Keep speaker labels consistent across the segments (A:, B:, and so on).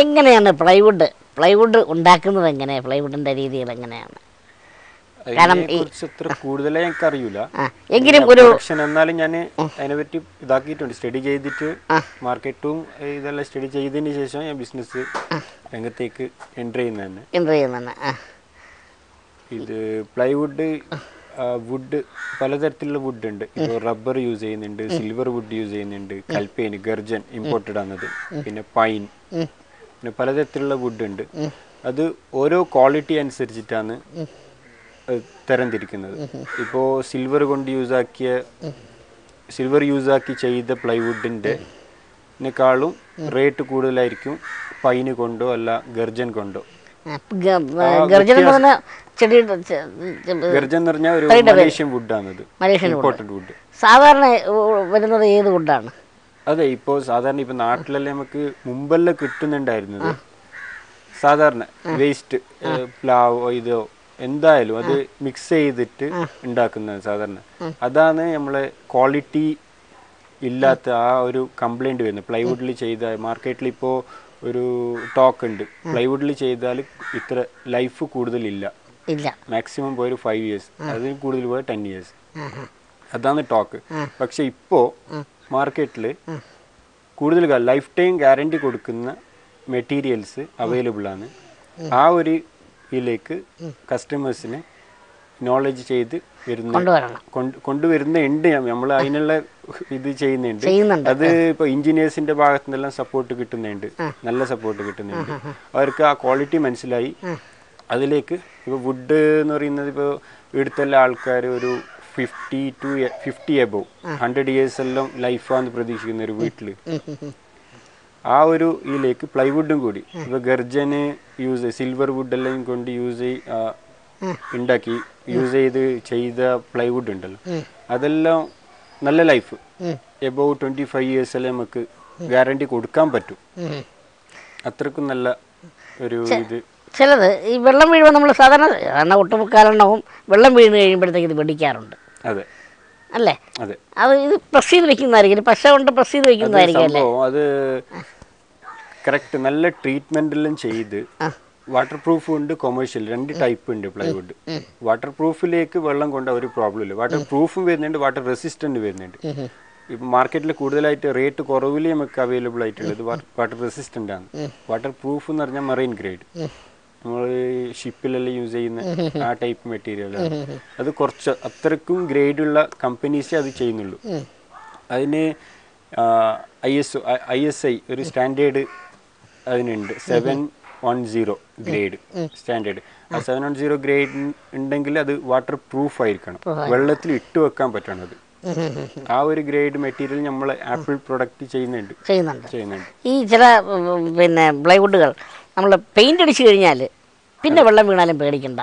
A: എങ്ങനെയാണ് പ്ലൈവുഡ് ഉണ്ടാക്കുന്നത്? എങ്ങനെയാണ് പ്ലൈവുഡിൻ്റെ രീതികൾ എങ്ങനെയാണ്? കാരണം
B: കൂടുതലായി എനിക്ക് അറിയില്ല,
A: എങ്കിലും ഒരു
B: എന്നാലും ഞാൻ അതിനെപ്പറ്റി ഇതാക്കിയിട്ടുണ്ട്, സ്റ്റഡി ചെയ്തിട്ട് മാർക്കറ്റും ഇതെല്ലാം സ്റ്റഡി ചെയ്തതിന് ശേഷം ഞാൻ ബിസിനസ് രംഗത്തേക്ക് എൻ്റർ ചെയ്യുന്നതന്നെ. ഇത് പ്ലൈവുഡ് വുഡ് പലതരത്തിലുള്ള വുഡ് ഉണ്ട്. ഇപ്പോൾ റബ്ബർ യൂസ് ചെയ്യുന്നുണ്ട്, സിൽവർ വുഡ് യൂസ് ചെയ്യുന്നുണ്ട്, കൽപ്പേൻ, ഗർജൻ ഇമ്പോർട്ടഡ് ആണത്, പിന്നെ പൈൻ, പിന്നെ പലതരത്തിലുള്ള വുഡ് ഉണ്ട്. അത് ഓരോ ക്വാളിറ്റി അനുസരിച്ചിട്ടാണ് തരംതിരിക്കുന്നത്. ഇപ്പോൾ സിൽവർ യൂസ് ആക്കി ചെയ്ത പ്ലൈവുഡിൻ്റെക്കാളും റേറ്റ് കൂടുതലായിരിക്കും പൈന് കൊണ്ടോ അല്ല ഗർജൻ കൊണ്ടോ. ഗർജൻ എന്ന് പറഞ്ഞാൽ ഒരു മലേഷ്യൻ വുഡാണത്, ഇമ്പോർട്ടഡ് വുഡ്.
A: സാധാരണ വരുന്നത് ഏത് വുഡാണ്?
B: അതെ, ഇപ്പോൾ സാധാരണ ഇപ്പൊ നാട്ടിലെല്ലാം നമുക്ക് മുമ്പെല്ലാം കിട്ടുന്നുണ്ടായിരുന്നത് സാധാരണ വേസ്റ്റ് പ്ലാവോ ഇതോ എന്തായാലും അത് മിക്സ് ചെയ്തിട്ട് ഉണ്ടാക്കുന്നത് സാധാരണ. അതാണ് നമ്മളെ ക്വാളിറ്റി ഇല്ലാത്ത ആ ഒരു കംപ്ലൈൻറ്റ് വരുന്നത്. പ്ലൈവുഡിൽ ചെയ്ത മാർക്കറ്റിൽ ഇപ്പോൾ ഒരു ടോക്ക് ഉണ്ട്, പ്ലൈവുഡിൽ ചെയ്താൽ ഇത്ര ലൈഫ് കൂടുതലില്ല, മാക്സിമം പോയൊരു 5 years, അതിന് കൂടുതൽ പോയ 10 years, അതാണ് ടോക്ക്. പക്ഷെ ഇപ്പോൾ മാർക്കറ്റിൽ കൂടുതൽ ലൈഫ് ടൈം ഗ്യാരണ്ടി കൊടുക്കുന്ന മെറ്റീരിയൽസ് അവൈലബിൾ ആണ്. ആ ഒരു ഇതിലേക്ക് കസ്റ്റമേഴ്സിന് നോളജ് ചെയ്ത് കൊണ്ടുവരുന്നുണ്ട്. നമ്മൾ അതിനുള്ള ഇത് ചെയ്യുന്നുണ്ട്. അത് ഇപ്പോൾ എഞ്ചിനീയേഴ്സിന്റെ ഭാഗത്തു നിന്നെല്ലാം സപ്പോർട്ട് കിട്ടുന്നുണ്ട്, നല്ല സപ്പോർട്ട് കിട്ടുന്നുണ്ട്. അവർക്ക് ആ ക്വാളിറ്റി മനസ്സിലായി. അതിലേക്ക് ഇപ്പോൾ വുഡ് എന്ന് പറയുന്നത് ഇപ്പോൾ ഇവിടുത്തെ എല്ലാ ആൾക്കാർ ഒരു 50 above 100 years എല്ലാം ലൈഫാന്ന് പ്രതീക്ഷിക്കുന്ന ഒരു വീട്ടിൽ ആ ഒരു ഇതിലേക്ക് പ്ലൈവുഡും കൂടി ഇപ്പോൾ ഗർജന് സിൽവർ വുഡെല്ലാം കൊണ്ട് യൂസ് ചെയ്ത പ്ലൈവുഡ് ഉണ്ടല്ലോ, അതെല്ലാം നല്ല ലൈഫ് എബവ് 25 years എല്ലാം നമുക്ക് ഗ്യാരണ്ടി കൊടുക്കാൻ പറ്റും. അത്രക്കും നല്ല ഒരു ഇത്.
A: ചിലത് ഈ വെള്ളം വീഴുമ്പോൾ നമ്മൾ സാധാരണ ഒട്ടുമുക്കാലെണ്ണവും വെള്ളം വീണ് കഴിയുമ്പോഴത്തേക്ക് ഇത് വെടിക്കാറുണ്ട്.
B: അതെ
A: അല്ലേ?
B: അതെ.
A: അത് ഇത് പ്രസ് ചെയ്ത് വെക്കുന്നതായിരിക്കും, പശ കൊണ്ട് പ്രസ് ചെയ്ത് വെക്കുന്നതായിരിക്കും അല്ലേ?
B: അത് കറക്റ്റ് നല്ല ട്രീറ്റ്മെന്റെല്ലാം ചെയ്ത് വാട്ടർ പ്രൂഫ് ഉണ്ട്, കൊമേഴ്ഷ്യൽ, 2 ടൈപ്പ് ഉണ്ട് പ്ലൈവുഡ്. വാട്ടർ പ്രൂഫിലേക്ക് വെള്ളം കൊണ്ട് ഒരു പ്രോബ്ലം ഇല്ല. വാട്ടർ പ്രൂഫും വരുന്നുണ്ട്, വാട്ടർ റെസിസ്റ്റന്റ് വരുന്നുണ്ട്. ഇപ്പം മാർക്കറ്റിൽ കൂടുതലായിട്ട് റേറ്റ് കുറവിൽ നമുക്ക് അവൈലബിൾ ആയിട്ടുള്ളത് വാട്ടർ റെസിസ്റ്റന്റ് ആണ്. വാട്ടർ പ്രൂഫ് എന്ന് പറഞ്ഞാൽ മറൈൻ ഗ്രേഡ്, നമ്മൾ ഷിപ്പിലെല്ലാം യൂസ് ചെയ്യുന്ന ആ ടൈപ്പ് മെറ്റീരിയലാണ്. അത് കുറച്ച് അത്രക്കും ഗ്രേഡുള്ള കമ്പനീസേ അത് ചെയ്യുന്നുള്ളൂ. അതിന് ISI ഒരു സ്റ്റാൻഡേർഡ് അതിനുണ്ട്, 710 ഗ്രേഡ് സ്റ്റാൻഡേർഡ്. ആ 710 ഗ്രേഡ് ഉണ്ടെങ്കിൽ അത് വാട്ടർ പ്രൂഫ് ആയിരിക്കണം, വെള്ളത്തിൽ ഇട്ട് വെക്കാൻ പറ്റണത്. ആ ഒരു ഗ്രേഡ് മെറ്റീരിയൽ നമ്മൾ ആപ്പിൾ പ്രൊഡക്റ്റ് ചെയ്യുന്നുണ്ട്.
A: ഈ ചില പിന്നെ പ്ലൈവുഡുകൾ നമ്മൾ പെയിന്റ് അടിച്ചു കഴിഞ്ഞാൽ പിന്നെ വെള്ളം വീണാലും പേടിക്കണ്ട.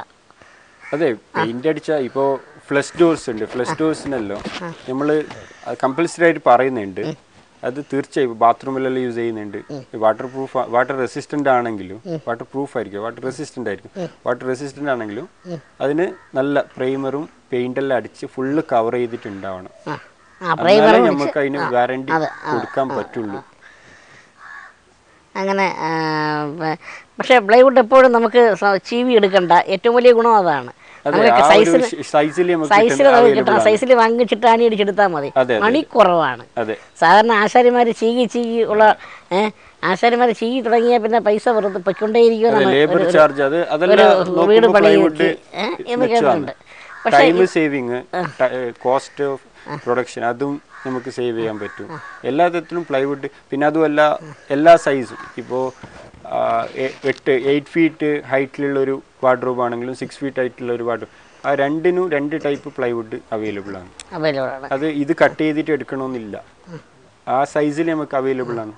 B: അതെ, പെയിന്റ് അടിച്ച ഇപ്പോൾ ഫ്ലഷ് ഡോർസ് ഉണ്ട്, ഫ്ലഷ് ഡോർസിനല്ലോ നമ്മൾ കമ്പൽസറി ആയിട്ട് പറയുന്നുണ്ട്. അത് തീർച്ചയായും ബാത്റൂമിലെല്ലാം യൂസ് ചെയ്യുന്നുണ്ട്. വാട്ടർ പ്രൂഫ്, വാട്ടർ റെസിസ്റ്റന്റ് ആണെങ്കിലും വാട്ടർ പ്രൂഫ് ആയിരിക്കും, വാട്ടർ റെസിസ്റ്റന്റ് ആയിരിക്കും. വാട്ടർ റെസിസ്റ്റന്റ് ആണെങ്കിലും അതിന് നല്ല പ്രൈമറും പെയിന്റെല്ലാം അടിച്ച് ഫുള്ള് കവർ ചെയ്തിട്ടുണ്ടാവണം. എന്നാലേ നമുക്ക് അതിന് വാറണ്ടി കൊടുക്കാൻ പറ്റുള്ളൂ.
A: അങ്ങനെ പക്ഷേ പ്ലൈവുഡ് എപ്പോഴും നമുക്ക് ചീവി എടുക്കണ്ട, ഏറ്റവും വലിയ ഗുണം അതാണ്. സൈസിൽ വാങ്ങിച്ചിട്ട് ആണി അടിച്ചെടുത്താൽ മതി, മണി കുറവാണ്. സാധാരണ ആശാരിമാർ ചീകി ഉള്ള ആശാരിമാർ ചീകി തുടങ്ങിയാൽ പിന്നെ പൈസ വെറുതെ പൊയ്ക്കൊണ്ടേയിരിക്കും, വീട് പണിയൊക്കെ എന്ന് കേട്ടിട്ടുണ്ട്. പക്ഷേ
B: പ്രൊഡക്ഷൻ അതും നമുക്ക് സേവ് ചെയ്യാൻ പറ്റും. എല്ലാ തരത്തിലും പ്ലൈവുഡ്. പിന്നെ അതുമല്ല എല്ലാ സൈസും, ഇപ്പോൾ 8 feet ഹൈറ്റിലുള്ളൊരു വാർഡ്രോബ് ആണെങ്കിലും 6 feet ഹൈറ്റിലുള്ള ഒരു വാർഡ്രോബ്, ആ രണ്ടിനും 2 ടൈപ്പ് പ്ലൈവുഡ് അവൈലബിൾ ആണ്. അത് ഇത് കട്ട് ചെയ്തിട്ട് എടുക്കണമെന്നില്ല, ആ സൈസിൽ നമുക്ക് അവൈലബിൾ ആണ്.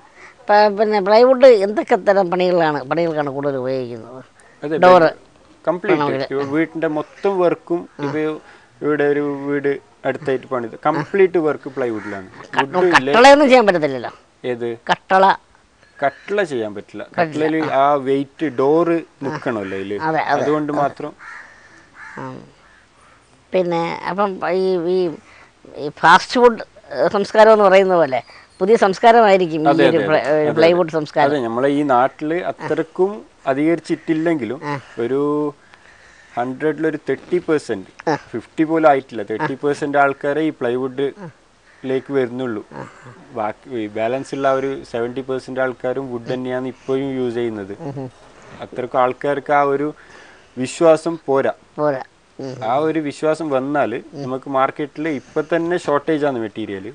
A: പിന്നെ പ്ലൈവുഡ് എന്തൊക്കെ തരം പണികൾക്കാണ് കൂടുതൽ ഉപയോഗിക്കുന്നത്?
B: കംപ്ലീറ്റ് വീട്ടിന്റെ മൊത്തം വർക്കും ഇവിടെ ഒരു വീട് അടുത്തായിട്ട് പണിത് കംപ്ലീറ്റ് വർക്ക് പ്ലൈവുഡിലാണ്.
A: ചെയ്യാൻ പറ്റത്തില്ലല്ലോ.
B: ഏത് കട്ട്ള ചെയ്യാൻ പറ്റില്ല, കട്ട്ളയില് ആ വെയിറ്റ് ഡോറ് നിൽക്കണമല്ലോ അതില്, അതുകൊണ്ട് മാത്രം.
A: പിന്നെ അപ്പം ഈ ഫാസ്റ്റ് ഫുഡ് സംസ്കാരം എന്ന് പറയുന്ന പോലെ പുതിയ സംസ്കാരമായിരിക്കും ഈ ഒരു പ്ലൈവുഡ് സംസ്കാരം.
B: അതെ, നമ്മളെ ഈ നാട്ടില് അത്രക്കും അധികരിച്ചിട്ടില്ലെങ്കിലും ഒരു 100-ൽ 30%, 50 പോലും ആയിട്ടില്ല, 30% ആൾക്കാരെ ഈ പ്ലൈവുഡിലേക്ക് വരുന്നുള്ളൂ. ബാക്കി ബാലൻസ് ഉള്ള ഒരു 70% ആൾക്കാരും വുഡ് തന്നെയാണ് ഇപ്പോഴും യൂസ് ചെയ്യുന്നത്. അത്രക്കും ആൾക്കാർക്ക് ആ ഒരു വിശ്വാസം പോരാ. ആ ഒരു വിശ്വാസം വന്നാൽ നമുക്ക് മാർക്കറ്റിൽ ഇപ്പൊ തന്നെ ഷോർട്ടേജ് ആണ് മെറ്റീരിയൽ.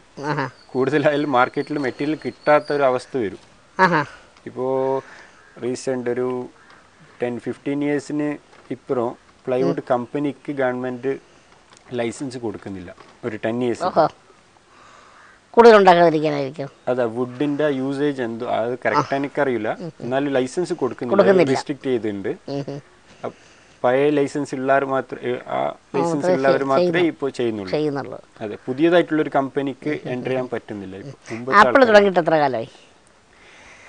B: കൂടുതലായാലും മാർക്കറ്റിൽ മെറ്റീരിയൽ കിട്ടാത്ത ഒരു അവസ്ഥ വരും. ഇപ്പോൾ റീസെൻ്റ് ഒരു 10-15 ഇയേഴ്സിന് ഇപ്പുറം പ്ലൈവുഡ് കമ്പനിക്ക് ഗവൺമെന്റ് ലൈസൻസ് കൊടുക്കുന്നില്ല. ഒരു 10 ഇയേഴ്സ്
A: കൂടുതലുണ്ടാക്കാതിരിക്കാനായിരിക്കും.
B: അതെ, വുഡിന്റെ യൂസേജ് എന്തോ അത് കറക്റ്റ് എനിക്കറിയില്ല, എന്നാലും ലൈസൻസ് കൊടുക്കുന്നില്ല, റെസ്ട്രിക്ട് ചെയ്തിട്ടുണ്ട്. പഴയ ലൈസൻസ് ഉള്ളവർ മാത്രമേ ഇപ്പോൾ ചെയ്യുന്നുള്ളൂ. അതെ, പുതിയതായിട്ടുള്ള ഒരു കമ്പനിക്ക് എൻ്റർ ചെയ്യാൻ പറ്റുന്നില്ല.
A: ആപ്പിൾ തുടങ്ങിയിട്ട് എത്ര കാലമായി?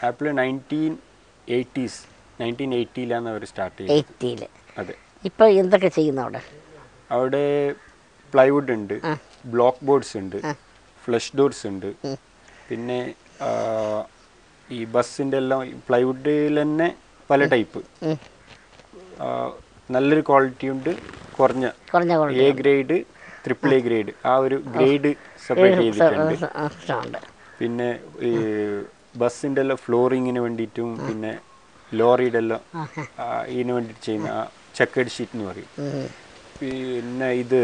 B: ആപ്പിൾ 1980-ലാണ് അവർ സ്റ്റാർട്ട് ചെയ്തത്. അതെ.
A: ഇപ്പൊ എന്തൊക്കെ ചെയ്യുന്നു അവിടെ?
B: അവിടെ പ്ലൈവുഡ് ഉണ്ട്, ബ്ലോക്ക് ബോർഡ്സ് ഉണ്ട്, ഫ്ലഷ് ഡോർസ് ഉണ്ട്, പിന്നെ ഈ ബസ്സിൻ്റെ എല്ലാം പ്ലൈവുഡിൽ തന്നെ പല ടൈപ്പ്, നല്ലൊരു ക്വാളിറ്റി ഉണ്ട്, കുറഞ്ഞ A grade, triple A grade, ആ ഒരു ഗ്രേഡ് സെപ്പറേറ്റ് ചെയ്തിട്ടുണ്ട്. പിന്നെ ഈ ബസ്സിൻ്റെ എല്ലാം ഫ്ലോറിങ്ങിന് വേണ്ടിയിട്ടും പിന്നെ ലോറിയുടെ എല്ലാം ഇതിന് വേണ്ടിയിട്ട് ചെയ്യുന്ന ചെക്കേഡ് ഷീറ്റ് എന്ന് പറയും. പിന്നെ ഇത്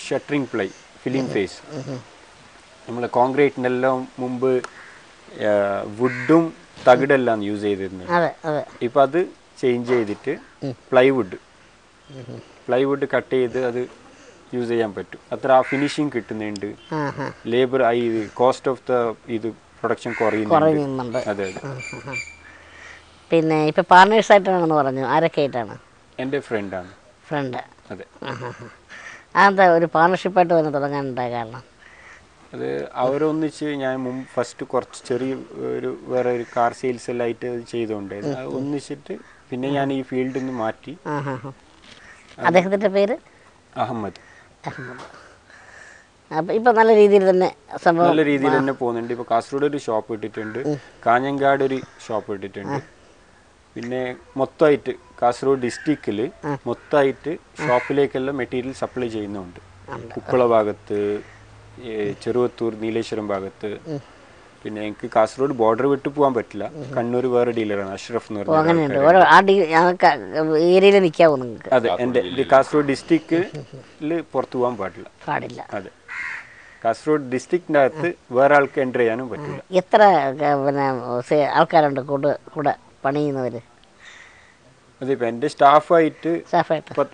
B: ഷട്ടറിങ് പ്ലൈ, ഫിലിം ഫേസ്, നമ്മൾ കോൺക്രീറ്റിൻ്റെ എല്ലാം മുമ്പ് വുഡും തകിടെല്ലാം യൂസ് ചെയ്തിരുന്നത്. ഇപ്പം അത് ചേഞ്ച് ചെയ്തിട്ട് പ്ലൈവുഡ് കട്ട് ചെയ്ത് അത് യൂസ് ചെയ്യാൻ പറ്റും. അത്ര ആ ഫിനിഷിങ് കിട്ടുന്നുണ്ട്, ലേബർ കോസ്റ്റ് ഓഫ് ദ ഇത് പ്രൊഡക്ഷൻ കുറയുന്നുണ്ട്. അതെ അതെ.
A: പിന്നെ ഇപ്പം പാർട്ട്നേഴ്സ് ആയിട്ടാണെന്ന് പറഞ്ഞു, ആരൊക്കെ ആയിട്ടാണ്?
B: എൻ്റെ ഫ്രണ്ടാണ്.
A: ഫ്രണ്ട്?
B: അതെ.
A: അതെന്താ ഒരു പാർട്ണർഷിപ്പായിട്ട് തന്നെ തുടങ്ങാനുണ്ടായ കാരണം?
B: അത് അവരൊന്നിച്ച് ഞാൻ ഫസ്റ്റ് കുറച്ച് ചെറിയ വേറെ ഒരു കാർ സെയിൽസ് എല്ലാം ആയിട്ട് ചെയ്തുകൊണ്ടായിരുന്നു. അത് ഒന്നിച്ചിട്ട് പിന്നെ ഞാൻ ഈ ഫീൽഡിൽ നിന്ന് മാറ്റി.
A: അദ്ദേഹത്തിൻ്റെ പേര്?
B: അഹമ്മദ്.
A: അപ്പം ഇപ്പം നല്ല രീതിയിൽ തന്നെ
B: പോകുന്നുണ്ട്. ഇപ്പോൾ കാസർഗോഡ് ഒരു ഷോപ്പ് ഇട്ടിട്ടുണ്ട്, കാഞ്ഞങ്ങാട് ഒരു ഷോപ്പ് ഇട്ടിട്ടുണ്ട്. പിന്നെ മൊത്തമായിട്ട് കാസർഗോഡ് ഡിസ്ട്രിക്റ്റിൽ മൊത്തമായിട്ട് ഷോപ്പിലേക്കെല്ലാം മെറ്റീരിയൽ സപ്ലൈ ചെയ്യുന്നുണ്ട്. ഉപ്പള ഭാഗത്ത്, ചെറുവത്തൂർ, നീലേശ്വരം ഭാഗത്ത്. പിന്നെ എനിക്ക് കാസർഗോഡ് ബോർഡർ വിട്ട് പോകാൻ പറ്റില്ല, കണ്ണൂർ വേറെ ഡീലറാണ്, അഷ്റഫ് എന്ന് പറഞ്ഞ. അതെ, എൻ്റെ കാസർഗോഡ് ഡിസ്ട്രിക്റ്റിൽ പുറത്തു പോകാൻ പാടില്ല. അതെ, കാസർഗോഡ് ഡിസ്ട്രിക്റ്റിൻ്റെ അകത്ത് വേറെ ആൾക്ക് എൻ്റർ ചെയ്യാനും പറ്റില്ല.
A: എത്ര പിന്നെ ആൾക്കാരുണ്ട് കൂടെ പണിയുന്നവർ?
B: അതിപ്പോൾ എൻ്റെ സ്റ്റാഫായിട്ട്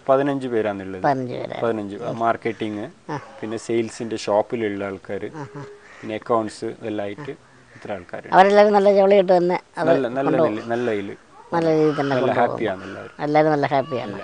B: 15 പേരാണുള്ളത്. 15 മാർക്കറ്റിങ്, പിന്നെ സെയിൽസിൻ്റെ ഷോപ്പിലുള്ള ആൾക്കാർ, പിന്നെ അക്കൗണ്ട്സ് എല്ലാം ആയിട്ട് ഇത്ര ആൾക്കാർ.
A: അവരെല്ലാവരും നല്ല ജോളിയായിട്ട് തന്നെ
B: നല്ല രീതിയിൽ തന്നെ ഹാപ്പിയാണ് എല്ലാവരും.
A: എല്ലാവരും നല്ല ഹാപ്പിയാണ്.